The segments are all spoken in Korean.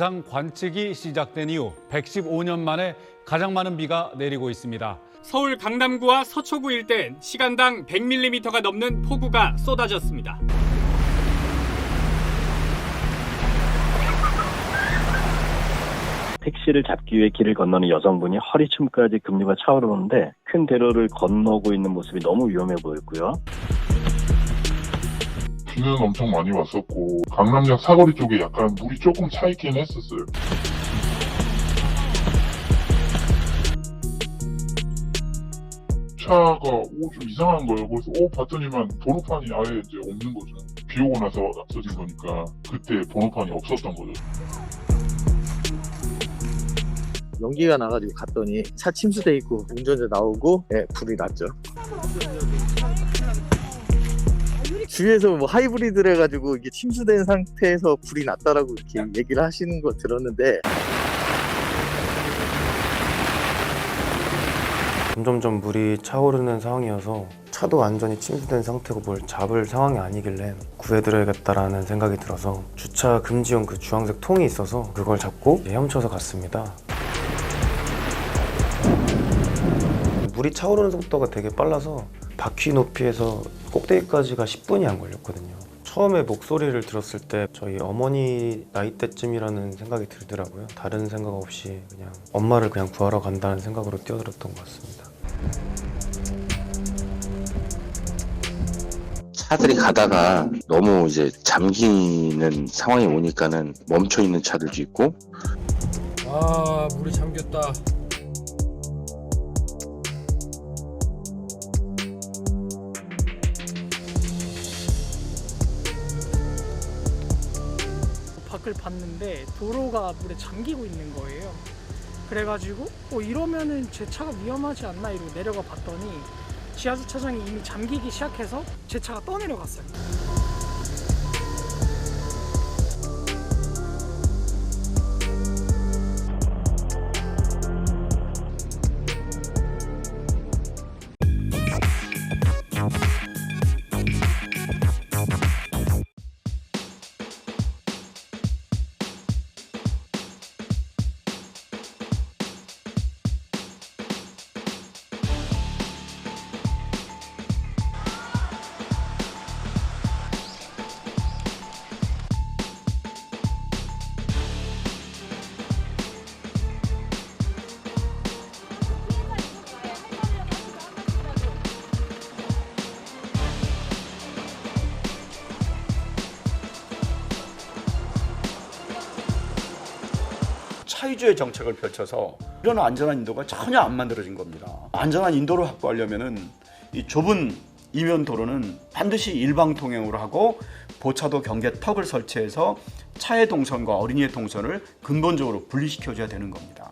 기상 관측이 시작된 이후 115년 만에 가장 많은 비가 내리고 있습니다. 서울 강남구와 서초구 일대엔 시간당 100mm가 넘는 폭우가 쏟아졌습니다. 택시를 잡기 위해 길을 건너는 여성분이 허리춤까지 급류가 차오르는데 큰 대로를 건너고 있는 모습이 너무 위험해 보였고요. 비는 엄청 많이 왔었고 강남역 사거리 쪽에 약간 물이 조금 차 있긴 했었어요. 차가 좀 이상한 거예요. 그래서 봤더니만 번호판이 아예 이제 없는 거죠. 비 오고 나서 없어진 거니까 그때 번호판이 없었던 거죠. 연기가 나가지고 갔더니 차 침수돼 있고 운전자 나오고 불이 났죠. 주위에서 뭐 하이브리드를 해가지고 이게 침수된 상태에서 불이 났다라고 이렇게 얘기를 하시는 거 들었는데 점점점 물이 차오르는 상황이어서 차도 완전히 침수된 상태고 뭘 잡을 상황이 아니길래 구해드려야겠다라는 생각이 들어서 주차 금지용 그 주황색 통이 있어서 그걸 잡고 헤엄쳐서 갔습니다. 물이 차오르는 속도가 되게 빨라서 바퀴 높이에서 꼭대기까지가 10분이 안 걸렸거든요. 처음에 목소리를 들었을 때 저희 어머니 나이대쯤이라는 생각이 들더라고요. 다른 생각 없이 그냥 엄마를 그냥 구하러 간다는 생각으로 뛰어들었던 것 같습니다. 차들이 가다가 너무 이제 잠기는 상황이 오니까는 멈춰 있는 차들도 있고. 아, 물이 잠겼다. 밖을 봤는데 도로가 물에 잠기고 있는 거예요. 그래가지고 이러면은 제 차가 위험하지 않나 이러고 내려가 봤더니 지하 주차장이 이미 잠기기 시작해서 제 차가 떠내려갔어요. 차 위주의 정책을 펼쳐서 이런 안전한 인도가 전혀 안 만들어진 겁니다. 안전한 인도를 확보하려면은 이 좁은 이면 도로는 반드시 일방통행으로 하고 보차도 경계턱을 설치해서 차의 동선과 어린이의 동선을 근본적으로 분리시켜줘야 되는 겁니다.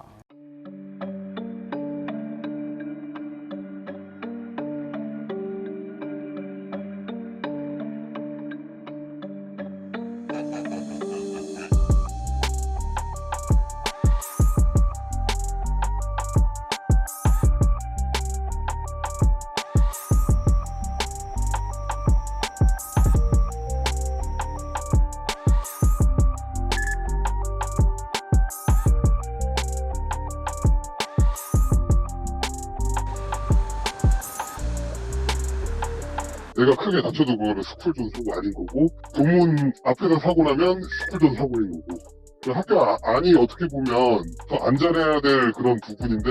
내가 크게 다쳐도 그거는 스쿨존 사고 아닌 거고 공문 앞에다 사고 나면 스쿨존 사고인 거고 학교 안이 어떻게 보면 더 안전해야 될 그런 부분인데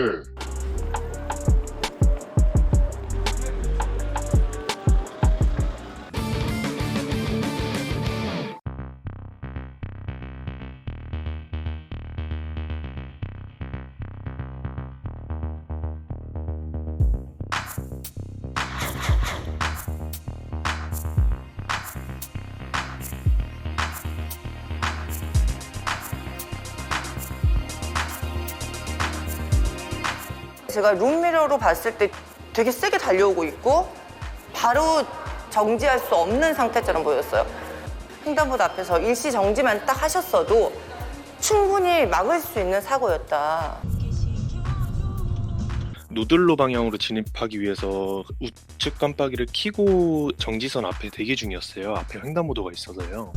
제가 룸미러로 봤을 때 되게 세게 달려오고 있고 바로 정지할 수 없는 상태처럼 보였어요. 횡단보도 앞에서 일시 정지만 딱 하셨어도 충분히 막을 수 있는 사고였다. 노들로 방향으로 진입하기 위해서 우측 깜빡이를 켜고 정지선 앞에 대기 중이었어요. 앞에 횡단보도가 있어서요.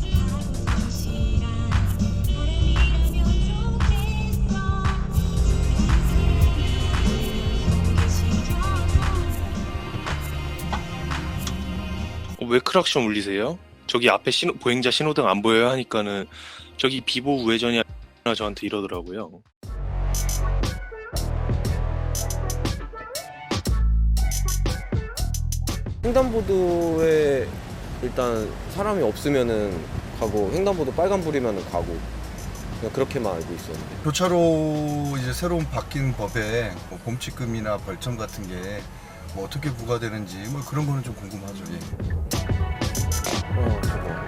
왜 크락션 울리세요? 저기 앞에 보행자 신호등 안 보여요? 하니까는 저기 비보 우회전이야 저한테 이러더라고요. 횡단보도에 일단 사람이 없으면은 가고 횡단보도 빨간불이면은 가고 그냥 그렇게만 알고 있었는데. 교차로 이제 새로운 바뀐 법에 뭐 범칙금이나 벌점 같은 게 뭐 어떻게 부과되는지 뭐 그런 거는 좀 궁금하죠.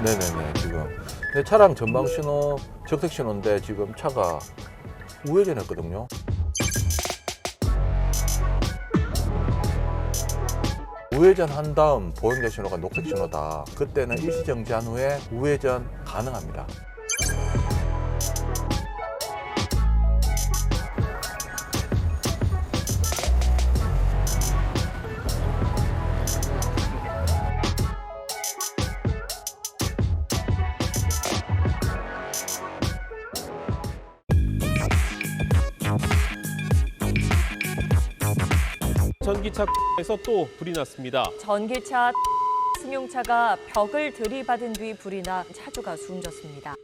네네네. 지금 내 차량 전방 신호 적색 신호인데 지금 차가 우회전했거든요. 우회전한 다음 보행자 신호가 녹색 신호다. 그때는 일시 정지한 후에 우회전 가능합니다. 전기차에서 또 불이 났습니다. 전기차 승용차가 벽을 들이받은 뒤 불이 나 차주가 숨졌습니다.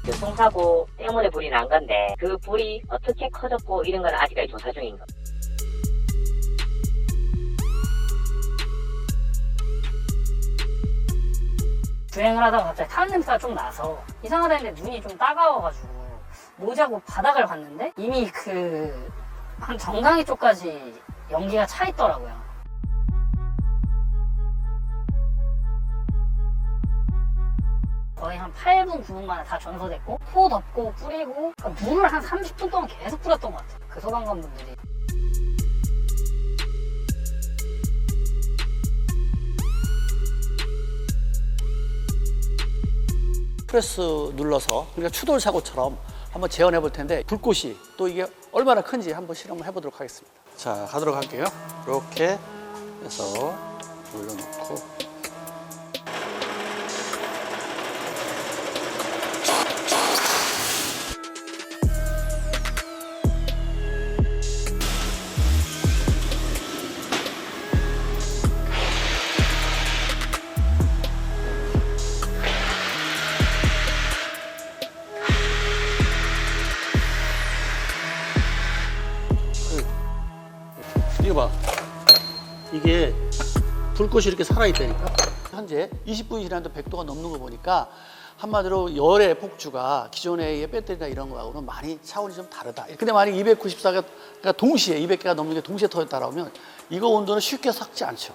교통사고 때문에 불이 난 건데 그 불이 어떻게 커졌고 이런 건 아직까지 조사 중인 겁니다. 주행을 하다가 갑자기 타는 냄새가 좀 나서 이상하다 했는데 눈이 좀 따가워가지고 모자고 바닥을 봤는데 이미 한 정강이 쪽까지 연기가 차 있더라고요. 거의 한 8분, 9분 만에 다 전소됐고 코 덮고 뿌리고 물을 한 30분 동안 계속 뿌렸던 것 같아요. 그 소방관분들이. 프레스 눌러서 우리가 추돌 사고처럼 한번 재현해 볼 텐데 불꽃이 또 이게 얼마나 큰지 한번 실험을 해보도록 하겠습니다. 자, 가도록 할게요. 이렇게 해서 올려놓고 이거 봐. 이게 불꽃이 이렇게 살아있다니까. 현재 20분이 지났는데 100도가 넘는 거 보니까 한마디로 열의 폭주가 기존의 배터리나 이런 거하고는 많이 차원이 좀 다르다. 근데 만약 294가 동시에 200개가 넘는 게 동시에 터졌다라면 이거 온도는 쉽게 삭지 않죠.